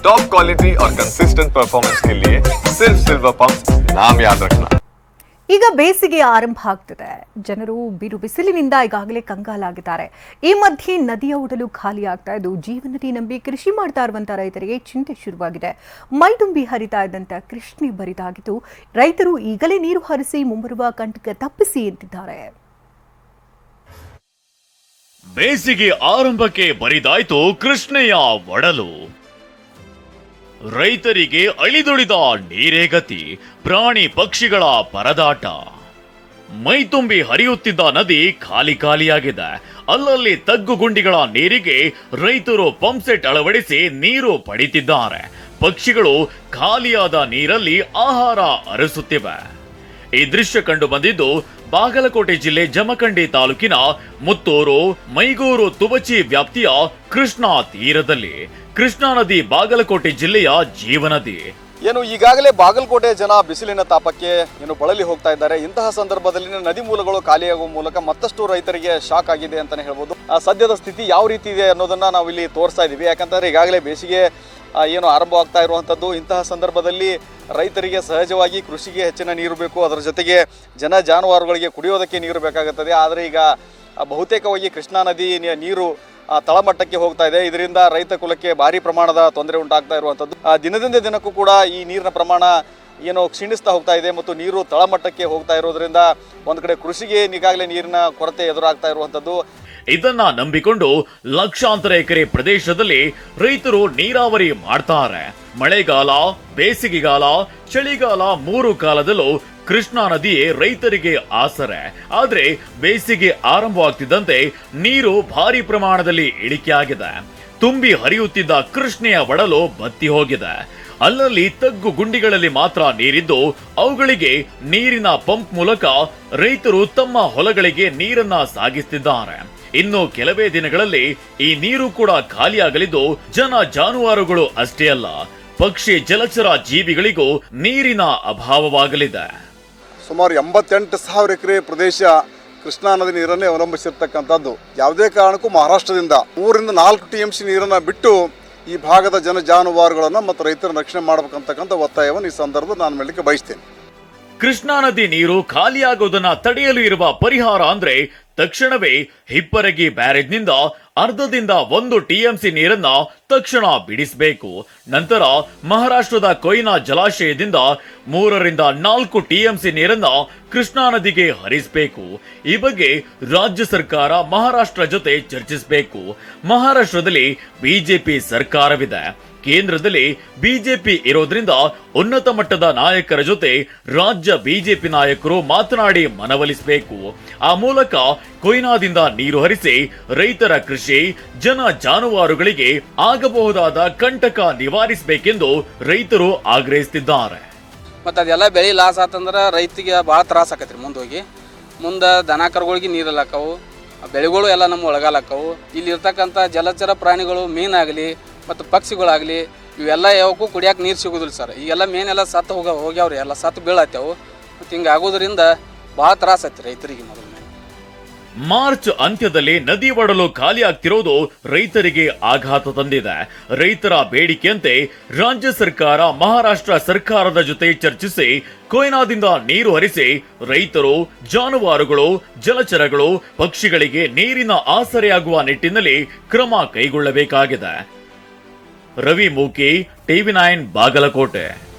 Top quality और consistent performance के लिए सिर्फ सिल्वर पंप नाम याद रखना। ಈಗ ಬೇಸಿಗೆ ಆರಂಭ ಆಗ್ತಿದೆ. ಜನರು ಬಿರು ಬಿಸಿಲಿನಿಂದ ಈಗಾಗಲೇ ಕಂಗಾಲಾಗಿದ್ದಾರೆ. ಈ ಮಧ್ಯೆ ನದಿಯ ಒಡಲು ಖಾಲಿ ಆಗ್ತಾ ಇದ್ದು ಜೀವನದಿ ನಂಬಿ ಕೃಷಿ ಮಾಡ್ತಾ ಇರುವಂತಹ ರೈತರಿಗೆ ಚಿಂತೆ ಶುರುವಾಗಿದೆ. ಮೈದುಂಬಿ ಹರಿತಾ ಇದ್ದಂತ ಕೃಷ್ಣೆ ಬರಿದಾಗಿದ್ದು ರೈತರು ಈಗಲೇ ನೀರು ಹರಿಸಿ ಮುಂಬರುವ ಕಂಟಕ ತಪ್ಪಿಸಿ ಎಂದಿದ್ದಾರೆ. ಬೇಸಿಗೆ ಆರಂಭಕ್ಕೆ ಬರಿದಾಯ್ತು ಕೃಷ್ಣೆಯ ಒಡಲು. ರೈತರಿಗೆ ಅಳಿದುಳಿದ ನೀರೇ ಗತಿ, ಪ್ರಾಣಿ ಪಕ್ಷಿಗಳ ಪರದಾಟ. ಮೈತುಂಬಿ ಹರಿಯುತ್ತಿದ್ದ ನದಿ ಖಾಲಿ ಖಾಲಿಯಾಗಿದೆ. ಅಲ್ಲಲ್ಲಿ ತಗ್ಗುಗುಂಡಿಗಳ ನೀರಿಗೆ ರೈತರು ಪಂಪ್ ಸೆಟ್ ಅಳವಡಿಸಿ ನೀರು ಪಡಿತಿದ್ದಾರೆ. ಪಕ್ಷಿಗಳು ಖಾಲಿಯಾದ ನೀರಲ್ಲಿ ಆಹಾರ ಅರಸುತ್ತಿವೆ. ಈ ದೃಶ್ಯ ಕಂಡು ಬಂದಿದ್ದು ಬಾಗಲಕೋಟೆ ಜಿಲ್ಲೆ ಜಮಖಂಡಿ ತಾಲೂಕಿನ ಮುತ್ತೂರು, ಮೈಗೂರು, ತುಬಚಿ ವ್ಯಾಪ್ತಿಯ ಕೃಷ್ಣಾ ತೀರದಲ್ಲಿ. ಕೃಷ್ಣಾ ನದಿ ಬಾಗಲಕೋಟೆ ಜಿಲ್ಲೆಯ ಜೀವನದಿ. ಈಗಾಗಲೇ ಬಾಗಲಕೋಟೆ ಜನ ಬಿಸಿಲಿನ ತಾಪಕ್ಕೆ ಬಳಲಿ ಹೋಗ್ತಾ ಇದ್ದಾರೆ. ಇಂತಹ ಸಂದರ್ಭದಲ್ಲಿ ನದಿ ಮೂಲಗಳು ಖಾಲಿಯಾಗುವ ಮೂಲಕ ಮತ್ತಷ್ಟು ರೈತರಿಗೆ ಶಾಕ್ ಆಗಿದೆ ಅಂತಾನೆ ಹೇಳ್ಬೋದು. ಸದ್ಯದ ಸ್ಥಿತಿ ಯಾವ ರೀತಿ ಇದೆ ಅನ್ನೋದನ್ನ ನಾವು ಇಲ್ಲಿ ತೋರಿಸ್ತಾ ಇದ್ದೀವಿ. ಯಾಕಂತಂದ್ರೆ ಈಗಾಗಲೇ ಬೇಸಿಗೆ ಆರಂಭವಾಗ್ತಾ ಇರುವಂಥದ್ದು. ಇಂತಹ ಸಂದರ್ಭದಲ್ಲಿ ರೈತರಿಗೆ ಸಹಜವಾಗಿ ಕೃಷಿಗೆ ಹೆಚ್ಚಿನ ನೀರು ಬೇಕು, ಅದರ ಜೊತೆಗೆ ಜನ ಜಾನುವಾರುಗಳಿಗೆ ಕುಡಿಯೋದಕ್ಕೆ ನೀರು ಬೇಕಾಗುತ್ತದೆ. ಆದರೆ ಈಗ ಬಹುತೇಕವಾಗಿ ಕೃಷ್ಣಾ ನದಿ ನೀರು ತಳಮಟ್ಟಕ್ಕೆ ಹೋಗ್ತಾ ಇದೆ. ಇದರಿಂದ ರೈತ ಕುಲಕ್ಕೆ ಭಾರಿ ಪ್ರಮಾಣದ ತೊಂದರೆ ಉಂಟಾಗ್ತಾ ಇರುವಂಥದ್ದು. ದಿನದಿಂದ ದಿನಕ್ಕೂ ಕೂಡ ಈ ನೀರಿನ ಪ್ರಮಾಣ ಕ್ಷೀಣಿಸ್ತಾ ಹೋಗ್ತಾ ಇದೆ ಮತ್ತು ನೀರು ತಳಮಟ್ಟಕ್ಕೆ ಹೋಗ್ತಾ ಇರೋದ್ರಿಂದ ಒಂದು ಕಡೆ ಕೃಷಿಗೆ ಈಗಾಗಲೇ ನೀರಿನ ಕೊರತೆ ಎದುರಾಗ್ತಾ ಇರುವಂಥದ್ದು. ಇದನ್ನ ನಂಬಿಕೊಂಡು ಲಕ್ಷಾಂತರ ಎಕರೆ ಪ್ರದೇಶದಲ್ಲಿ ರೈತರು ನೀರಾವರಿ ಮಾಡ್ತಾರೆ. ಮಳೆಗಾಲ, ಬೇಸಿಗೆಗಾಲ, ಚಳಿಗಾಲ 3 ಕಾಲದಲ್ಲೂ ಕೃಷ್ಣಾ ನದಿಯೇ ರೈತರಿಗೆ ಆಸರೆ. ಆದ್ರೆ ಬೇಸಿಗೆ ಆರಂಭವಾಗ್ತಿದ್ದಂತೆ ನೀರು ಭಾರಿ ಪ್ರಮಾಣದಲ್ಲಿ ಇಳಿಕೆಯಾಗಿದೆ. ತುಂಬಿ ಹರಿಯುತ್ತಿದ್ದ ಕೃಷ್ಣೆಯ ಒಡಲು ಬತ್ತಿ ಹೋಗಿದೆ. ಅಲ್ಲಲ್ಲಿ ತಗ್ಗು ಗುಂಡಿಗಳಲ್ಲಿ ಮಾತ್ರ ನೀರಿದ್ದು ಅವುಗಳಿಗೆ ನೀರಿನ ಪಂಪ್ ಮೂಲಕ ರೈತರು ತಮ್ಮ ಹೊಲಗಳಿಗೆ ನೀರನ್ನ ಸಾಗಿಸುತ್ತಿದ್ದಾರೆ. ಇನ್ನು ಕೆಲವೇ ದಿನಗಳಲ್ಲಿ ಈ ನೀರು ಕೂಡ ಖಾಲಿಯಾಗಲಿದ್ದು ಜನ ಜಾನುವಾರುಗಳು ಅಷ್ಟೇ ಅಲ್ಲ, ಪಕ್ಷಿ ಜಲಚರ ಜೀವಿಗಳಿಗೂ ನೀರಿನ ಅಭಾವವಾಗಲಿದೆ. ಸುಮಾರು 88,000 ಎಕರೆ ಪ್ರದೇಶ ಕೃಷ್ಣಾ ನದಿ ನೀರನ್ನೇ ಅವಲಂಬಿಸಿರ್ತಕ್ಕಂಥದ್ದು. ಯಾವುದೇ ಕಾರಣಕ್ಕೂ ಮಹಾರಾಷ್ಟ್ರದಿಂದ 3ರಿಂದ 4 TMC ನೀರನ್ನು ಬಿಟ್ಟು ಈ ಭಾಗದ ಜಾನುವಾರುಗಳನ್ನು ಮತ್ತು ರೈತರ ರಕ್ಷಣೆ ಮಾಡಬೇಕಂತಕ್ಕಂಥ ಒತ್ತಾಯವನ್ನು ಈ ಸಂದರ್ಭದಲ್ಲಿ ನಾನು ಮಾಡಲಿಕ್ಕೆ ಬಯಸ್ತೇನೆ. ಕೃಷ್ಣಾ ನದಿ ನೀರು ಖಾಲಿಯಾಗುವುದನ್ನ ತಡೆಯಲು ಇರುವ ಪರಿಹಾರ ಅಂದ್ರೆ ತಕ್ಷಣವೇ ಹಿಪ್ಪರಗಿ ಬ್ಯಾರೇಜ್ನಿಂದ ಅರ್ಧದಿಂದ 1 TMC ನೀರನ್ನ ತಕ್ಷಣ ಬಿಡಿಸಬೇಕು. ನಂತರ ಮಹಾರಾಷ್ಟ್ರದ ಕೊಯ್ನಾ ಜಲಾಶಯದಿಂದ 3ರಿಂದ 4 TMC ನೀರನ್ನ ಕೃಷ್ಣಾ ನದಿಗೆ ಹರಿಸಬೇಕು. ಈ ಬಗ್ಗೆ ರಾಜ್ಯ ಸರ್ಕಾರ ಮಹಾರಾಷ್ಟ್ರ ಜೊತೆ ಚರ್ಚಿಸಬೇಕು. ಮಹಾರಾಷ್ಟ್ರದಲ್ಲಿ ಬಿಜೆಪಿ ಸರ್ಕಾರವಿದೆ, ಕೇಂದ್ರದಲ್ಲಿ ಬಿಜೆಪಿ ಇರೋದ್ರಿಂದ ಉನ್ನತ ಮಟ್ಟದ ನಾಯಕರ ಜೊತೆ ರಾಜ್ಯ ಬಿಜೆಪಿ ನಾಯಕರು ಮಾತನಾಡಿ ಮನವೊಲಿಸಬೇಕು. ಆ ಮೂಲಕ ಕೊಯ್ನಾದಿಂದ ನೀರು ಹರಿಸಿ ರೈತರ ಕೃಷಿ, ಜನ ಜಾನುವಾರುಗಳಿಗೆ ಆಗಬಹುದಾದ ಕಂಟಕ ನಿವಾರಿಸಬೇಕೆಂದು ರೈತರು ಆಗ್ರಹಿಸುತ್ತಿದ್ದಾರೆ. ಮತ್ತು ಅದೆಲ್ಲ ಬೆಳೆ ಲಾಸ್ ಆತಂದ್ರೆ ರೈತಿಗೆ ಭಾಳ ತ್ರಾಸ ಆಕೈತ್ರಿ. ಮುಂದೆ ದನ ಕರುಗಳಿಗೆ ನೀರಲ್ಲಿ ಹಾಕವು, ಬೆಳೆಗಳು ಎಲ್ಲ ನಮ್ಮ ಒಳಗಾಲಕ್ಕವು. ಇಲ್ಲಿ ಇರ್ತಕ್ಕಂಥ ಜಲಚರ ಪ್ರಾಣಿಗಳು, ಮೀನಾಗಲಿ ಮತ್ತು ಪಕ್ಷಿಗಳಾಗಲಿ ಇವೆಲ್ಲ ಯಾವಕ್ಕೂ ಕುಡಿಯೋಕೆ ನೀರು ಸಿಗೋದಿಲ್ಲ ಸರ್. ಈಗೆಲ್ಲ ಮೇನೆಲ್ಲ ಸತ್ತು ಹೋಗ್ಯಾವ್ರಿ, ಎಲ್ಲ ಸತ್ತು ಬೀಳತ್ತೇವು. ಮತ್ತು ಹಿಂಗೆ ಆಗೋದ್ರಿಂದ ಭಾಳ ತ್ರಾಸ ಐತಿ ರೈತರಿಗೆ. ಮಾರ್ಚ್ ಅಂತ್ಯದಲ್ಲಿ ನದಿ ಒಡಲು ಖಾಲಿ ಆಗ್ತಿರೋದು ರೈತರಿಗೆ ಆಘಾತ ತಂದಿದೆ. ರೈತರ ಬೇಡಿಕೆಯಂತೆ ರಾಜ್ಯ ಸರ್ಕಾರ ಮಹಾರಾಷ್ಟ್ರ ಸರ್ಕಾರದ ಜೊತೆ ಚರ್ಚಿಸಿ ಕೊಯ್ನಾದಿಂದ ನೀರು ಹರಿಸಿ ರೈತರು, ಜಾನುವಾರುಗಳು, ಜಲಚರಗಳು, ಪಕ್ಷಿಗಳಿಗೆ ನೀರಿನ ಆಸರೆಯಾಗುವ ನಿಟ್ಟಿನಲ್ಲಿ ಕ್ರಮ ಕೈಗೊಳ್ಳಬೇಕಾಗಿದೆ. ರವಿ ಮೂಕಿ, TV9 ಬಾಗಲಕೋಟೆ.